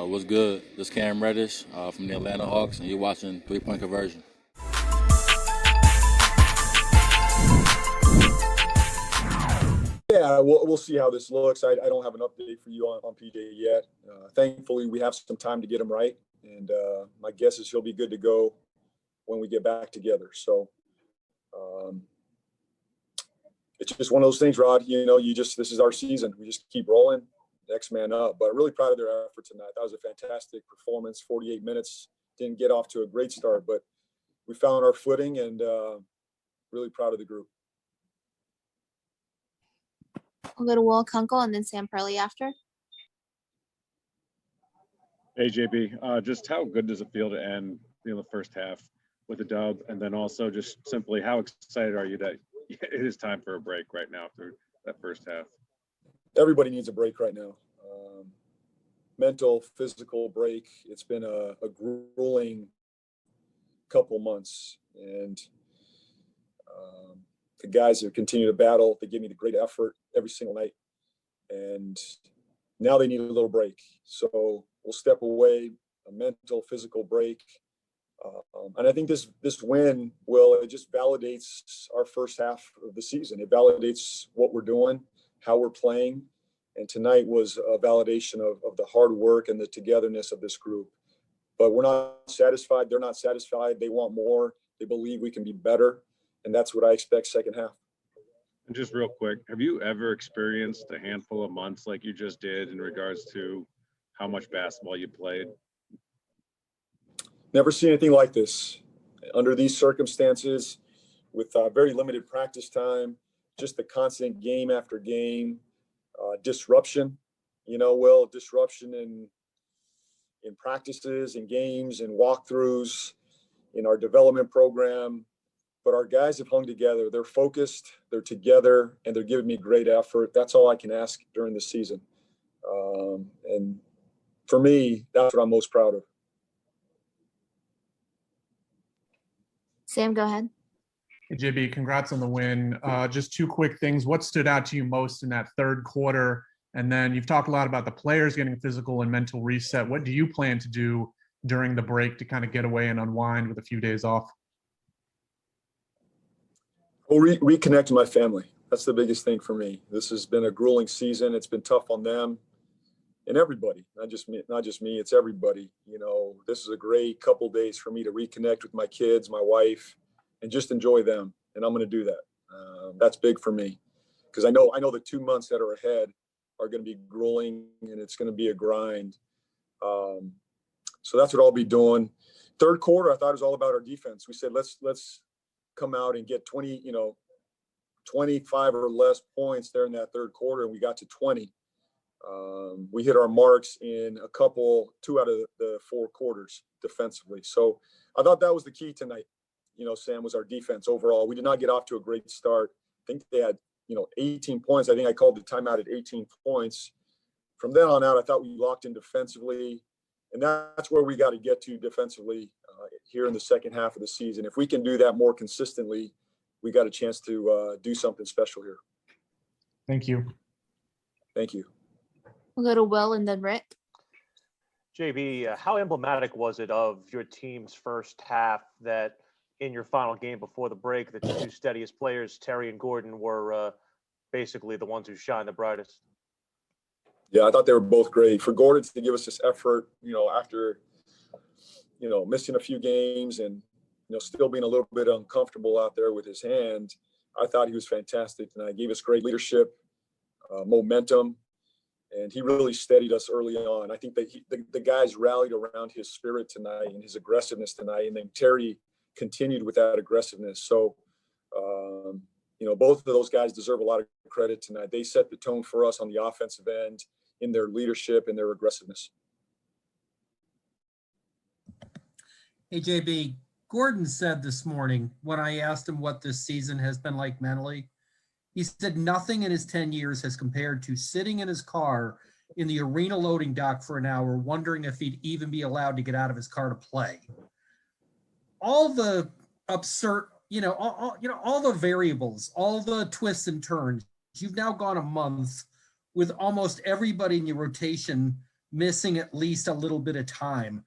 What's good? This is Cam Reddish from the Atlanta Hawks, and you're watching Three Point Conversion. Yeah, we'll see how this looks. I don't have an update for you on PJ yet. Thankfully, we have some time to get him right, and my guess is he'll be good to go when we get back together. So it's just one of those things, Rod. This is our season. We just keep rolling, next man up. But I'm really proud of their effort tonight. That was a fantastic performance. 48 minutes. Didn't get off to a great start, but we found our footing, and really proud of the group. We'll go to Will Kunkel and then Sam Perley after. Hey, JB, just how good does it feel to end the first half with a dub? And then also just simply how excited are you that it is time for a break right now after that first half? Everybody needs a break right now. Mental, physical break. It's been a grueling couple months. And the guys have continued to battle. They give me the great effort every single night. And now they need a little break. So we'll step away, a mental, physical break. And I think this win, it just validates our first half of the season. It validates what we're doing, how we're playing. And tonight was a validation of the hard work and the togetherness of this group. But we're not satisfied. They're not satisfied. They want more. They believe we can be better. And that's what I expect second half. And just real quick, have you ever experienced a handful of months like you just did in regards to how much basketball you played? Never seen anything like this. Under these circumstances, with very limited practice time, just the constant game after game, disruption, disruption in practices and games and walkthroughs in our development program. But our guys have hung together. They're focused, they're together, and they're giving me great effort. That's all I can ask during the season. And for me, that's what I'm most proud of. Sam, go ahead. Hey, JB, congrats on the win. Just two quick things. What stood out to you most in that third quarter? And then you've talked a lot about the players getting physical and mental reset. What do you plan to do during the break to kind of get away and unwind with a few days off? Well, reconnect to my family. That's the biggest thing for me. This has been a grueling season. It's been tough on them and everybody, not just me, it's everybody. This is a great couple days for me to reconnect with my kids, my wife, and just enjoy them. And I'm going to do that. That's big for me because I know the 2 months that are ahead are going to be grueling and it's going to be a grind. So that's what I'll be doing. Third quarter, I thought it was all about our defense. We said, let's come out and get 25 or less points there in that third quarter, and we got to 20. We hit our marks in 2 out of the 4 quarters defensively. So I thought that was the key tonight. Sam, was our defense overall. We did not get off to a great start. I think they had, 18 points. I think I called the timeout at 18 points. From then on out, I thought we locked in defensively, and that's where we got to get to defensively here in the second half of the season. If we can do that more consistently, we got a chance to do something special here. Thank you. Thank you. We'll go to Will and then Rick. JB, how emblematic was it of your team's first half that in your final game before the break, the two steadiest players, Terry and Gordon, were basically the ones who shined the brightest? Yeah, I thought they were both great. For Gordon to give us this effort, after, missing a few games and, still being a little bit uncomfortable out there with his hand, I thought he was fantastic. And I gave us great leadership, momentum, and he really steadied us early on. I think that the guys rallied around his spirit tonight and his aggressiveness tonight. And then Terry continued with that aggressiveness. So, both of those guys deserve a lot of credit tonight. They set the tone for us on the offensive end in their leadership and their aggressiveness. Hey, JB, Gordon said this morning when I asked him what this season has been like mentally, he said nothing in his 10 years has compared to sitting in his car in the arena loading dock for an hour, wondering if he'd even be allowed to get out of his car to play. All the absurd, all the variables, all the twists and turns. You've now gone a month with almost everybody in your rotation missing at least a little bit of time.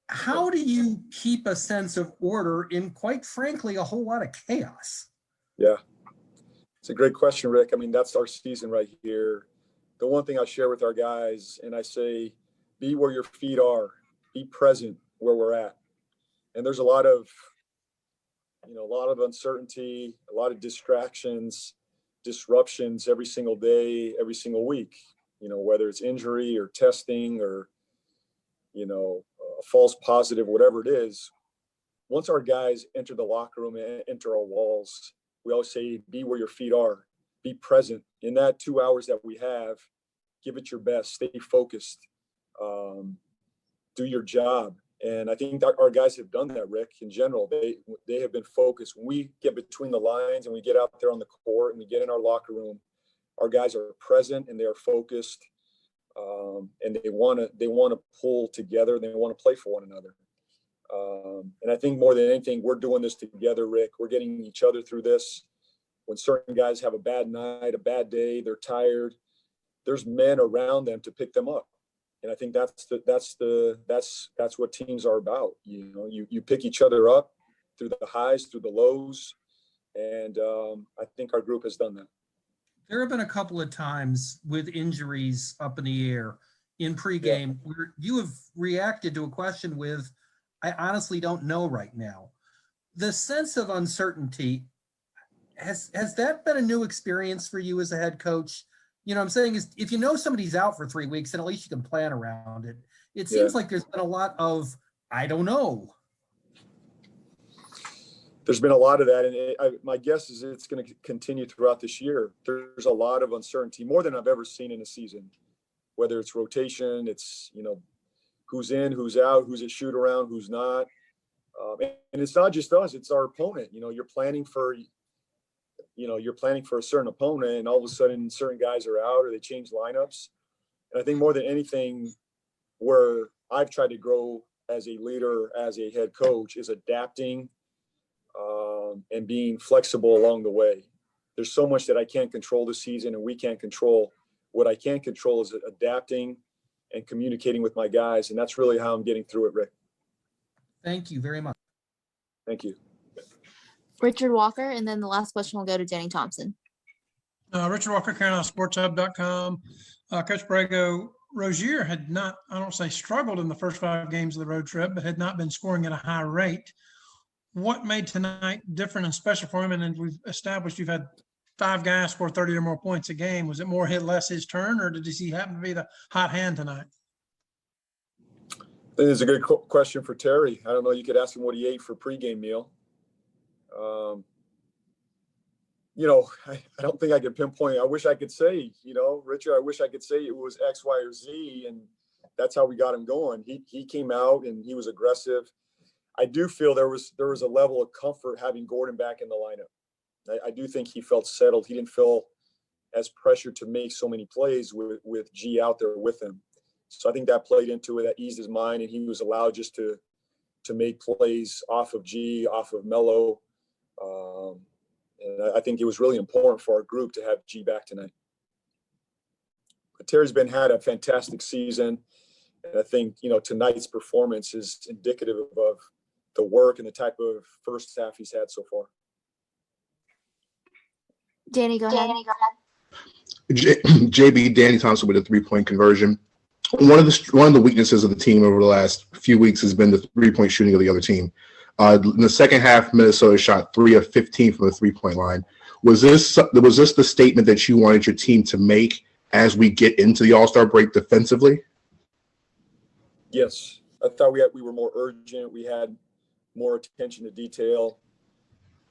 How do you keep a sense of order in, quite frankly, a whole lot of chaos? Yeah, it's a great question, Rick. I mean, that's our season right here. The one thing I share with our guys, and I say, be where your feet are, be present where we're at. And there's a lot of uncertainty, a lot of distractions, disruptions every single day, every single week, whether it's injury or testing or, a false positive, whatever it is. Once our guys enter the locker room and enter our walls, we always say, be where your feet are, be present in that 2 hours that we have, give it your best, stay focused, do your job. And I think that our guys have done that, Rick. In general, they have been focused. When we get between the lines and we get out there on the court and we get in our locker room, our guys are present and they are focused, and they want to pull together. They want to play for one another. And I think more than anything, we're doing this together, Rick. We're getting each other through this. When certain guys have a bad night, a bad day, they're tired, there's men around them to pick them up. And I think that's what teams are about. You pick each other up through the highs, through the lows. And I think our group has done that. There have been a couple of times with injuries up in the air in pregame where you have reacted to a question with, I honestly don't know right now. The sense of uncertainty, has that been a new experience for you as a head coach? What I'm saying is, if you know somebody's out for 3 weeks, then at least you can plan around it. It seems like there's been a lot of, I don't know. There's been a lot of that. And my guess is it's going to continue throughout this year. There's a lot of uncertainty, more than I've ever seen in a season, whether it's rotation, it's, who's in, who's out, who's at shoot around, who's not. And it's not just us, it's our opponent. You're planning for a certain opponent, and all of a sudden certain guys are out or they change lineups. And I think more than anything, where I've tried to grow as a leader, as a head coach, is adapting and being flexible along the way. There's so much that I can't control this season and we can't control. What I can control is adapting and communicating with my guys. And that's really how I'm getting through it, Rick. Thank you very much. Thank you. Richard Walker, and then the last question will go to Danny Thompson. Richard Walker, CarolinaSportsHub.com. Coach Borrego, Rozier had not, I don't say struggled in the first 5 games of the road trip, but had not been scoring at a high rate. What made tonight different and special for him? And then we've established you've had 5 guys score 30 or more points a game. Was it more hit less his turn, or did he happen to be the hot hand tonight? I think it's a good question for Terry. I don't know. You could ask him what he ate for pregame meal. I don't think I could pinpoint. I wish I could say, Richard, I wish I could say it was X, Y, or Z, and that's how we got him going. He came out and he was aggressive. I do feel there was a level of comfort having Gordon back in the lineup. I do think he felt settled. He didn't feel as pressured to make so many plays with G out there with him. So I think that played into it. That eased his mind, and he was allowed just to make plays off of G, off of Melo. And I think it was really important for our group to have G back tonight. But Terry's had a fantastic season. And I think, tonight's performance is indicative of the work and the type of first half he's had so far. Danny, go ahead. JB, Danny Thompson with a 3-point conversion. One of the weaknesses of the team over the last few weeks has been the 3-point shooting of the other team. In the second half, Minnesota shot 3 of 15 from the 3-point line. Was this the statement that you wanted your team to make as we get into the All-Star break defensively? Yes, I thought we were more urgent. We had more attention to detail.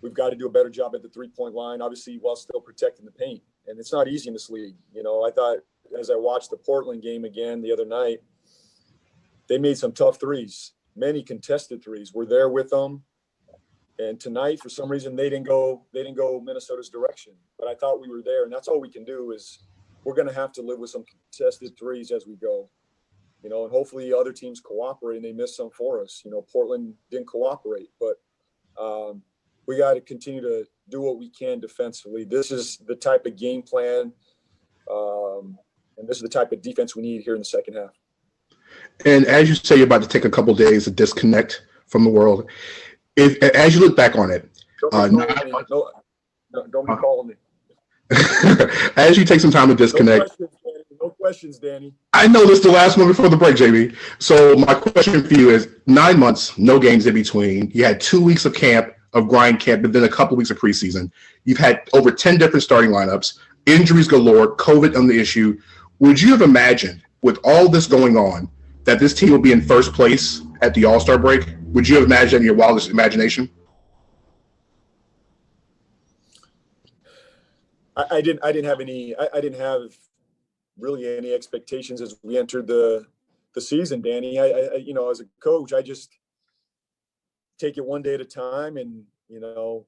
We've got to do a better job at the 3-point line, obviously, while still protecting the paint. And it's not easy in this league. I thought as I watched the Portland game again the other night, they made some tough threes, many contested threes. We're there with them. And tonight, for some reason, they didn't go Minnesota's direction. But I thought we were there, and that's all we can do is we're going to have to live with some contested threes as we go. And hopefully other teams cooperate and they miss some for us. Portland didn't cooperate, but we got to continue to do what we can defensively. This is the type of game plan, and this is the type of defense we need here in the second half. And as you say, you're about to take a couple days to disconnect from the world. As you look back on it, Don't be calling me. as you take some time to disconnect. No questions, Danny. I know this is the last one before the break, JB. So my question for you is 9 months, no games in between. You had 2 weeks of camp, of grind camp, and then a couple weeks of preseason. You've had over 10 different starting lineups, injuries galore, COVID on the issue. Would you have imagined, with all this going on, that this team would be in first place at the All-Star break? Would you have imagined in your wildest imagination? I didn't have really any expectations as we entered the season, Danny. I you know, as a coach, I just take it one day at a time, and you know,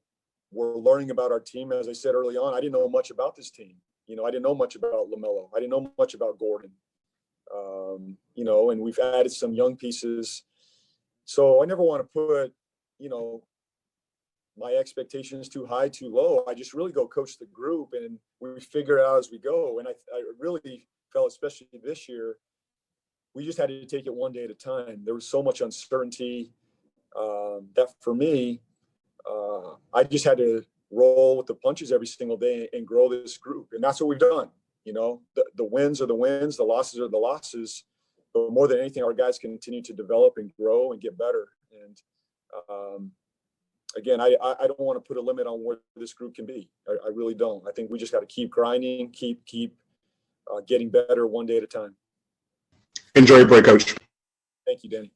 we're learning about our team. As I said early on, I didn't know much about this team. You know, I didn't know much about LaMelo. I didn't know much about Gordon. You know, and we've added some young pieces. So I never want to put, you know, my expectations too high, too low. I just really go coach the group, and we figure it out as we go. And I really felt, especially this year, we just had to take it one day at a time. There was so much uncertainty that for me, I just had to roll with the punches every single day and grow this group. And that's what we've done. You know, the wins are the wins, the losses are the losses. But more than anything, our guys continue to develop and grow and get better. And again, I don't want to put a limit on where this group can be. I really don't. I think we just got to keep grinding, keep getting better one day at a time. Enjoy your break, Coach. Thank you, Danny.